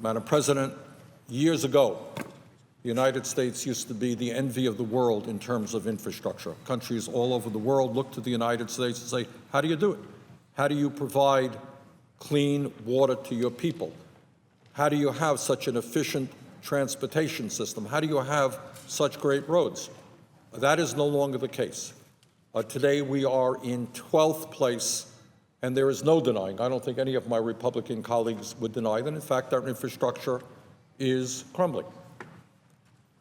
Madam President, years ago, the United States used to be the envy of the world in terms of infrastructure. Countries all over the world look to the United States and say, how do you do it? How do you provide clean water to your people? How do you have such an efficient transportation system? How do you have such great roads? That is no longer the case. Today we are in 12th place, and there is no denying, I don't think any of my Republican colleagues would deny that, in fact, our infrastructure is crumbling.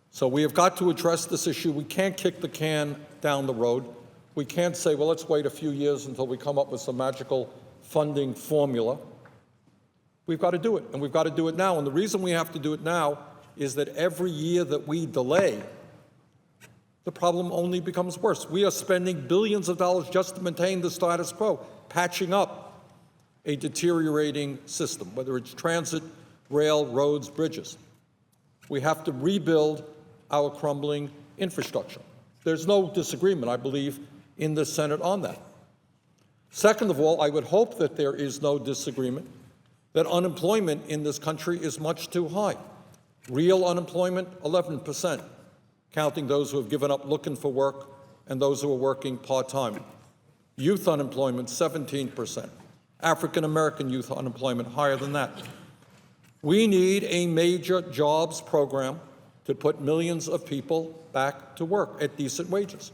So we have got to address this issue. We can't kick the can down the road. We can't say, well, let's wait a few years until we come up with some magical funding formula. We've got to do it, and we've got to do it now. And the reason we have to do it now is that every year that we delay, the problem only becomes worse. We are spending billions of dollars just to maintain the status quo, patching up a deteriorating system, whether it's transit, rail, roads, bridges. We have to rebuild our crumbling infrastructure. There's no disagreement, I believe, in the Senate on that. Second of all, I would hope that there is no disagreement that unemployment in this country is much too high. Real unemployment, 11%, counting those who have given up looking for work and those who are working part-time. Youth unemployment, 17%. African-American youth unemployment, higher than that. We need a major jobs program to put millions of people back to work at decent wages.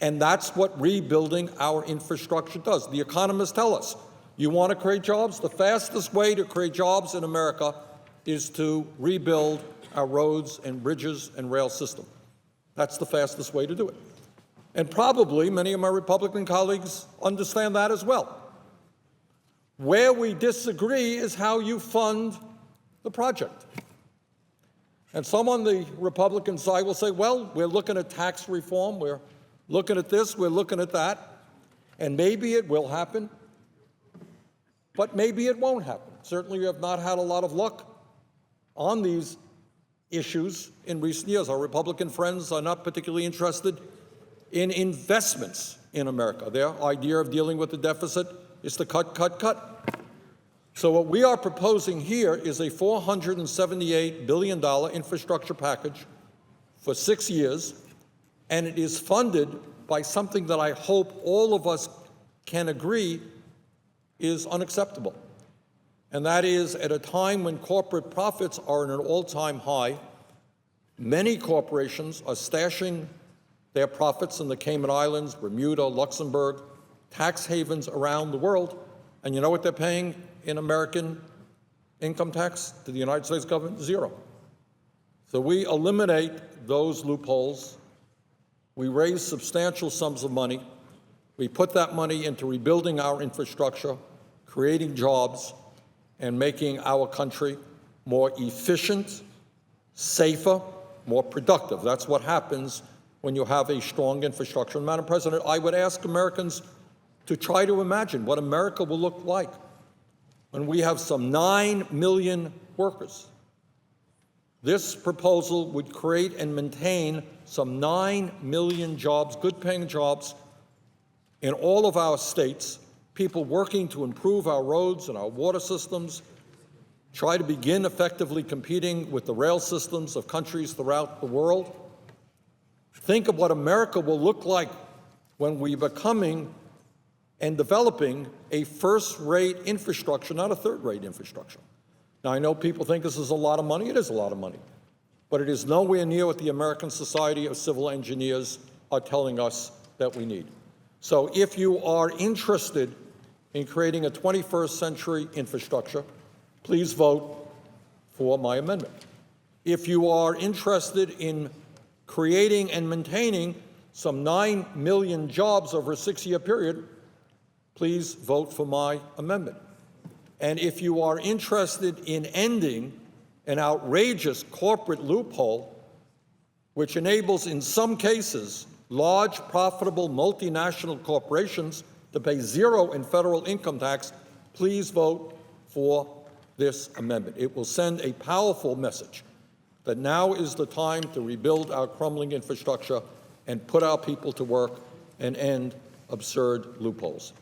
And that's what rebuilding our infrastructure does. The economists tell us, you want to create jobs? The fastest way to create jobs in America is to rebuild our roads and bridges and rail system. That's the fastest way to do it. And probably many of my Republican colleagues understand that as well. Where we disagree is how you fund the project. And some on the Republican side will say, well, we're looking at tax reform, we're looking at this, we're looking at that, and maybe it will happen, but maybe it won't happen. Certainly we have not had a lot of luck on these issues in recent years. Our Republican friends are not particularly interested in investments in America. Their idea of dealing with the deficit is to cut, cut, cut. So what we are proposing here is a $478 billion infrastructure package for 6 years, and it is funded by something that I hope all of us can agree is unacceptable. And that is, at a time when corporate profits are at an all-time high, many corporations are stashing their profits in the Cayman Islands, Bermuda, Luxembourg, tax havens around the world. And you know what they're paying in American income tax to the United States government? Zero. So we eliminate those loopholes. We raise substantial sums of money. We put that money into rebuilding our infrastructure, creating jobs, and making our country more efficient, safer, more productive. That's what happens when you have a strong infrastructure. And Madam President, I would ask Americans to try to imagine what America will look like when we have some 9 million workers. This proposal would create and maintain some 9 million jobs, good-paying jobs, in all of our states, people working to improve our roads and our water systems, try to begin effectively competing with the rail systems of countries throughout the world. Think of what America will look like when we're becoming and developing a first-rate infrastructure, not a third-rate infrastructure. Now, I know people think this is a lot of money. It is a lot of money. But it is nowhere near what the American Society of Civil Engineers are telling us that we need. So if you are interested in creating a 21st century infrastructure, please vote for my amendment. If you are interested in creating and maintaining some 9 million jobs over a 6-year period, please vote for my amendment. And if you are interested in ending an outrageous corporate loophole which enables, in some cases, large, profitable multinational corporations to pay zero in federal income tax, please vote for this amendment. It will send a powerful message that now is the time to rebuild our crumbling infrastructure and put our people to work and end absurd loopholes.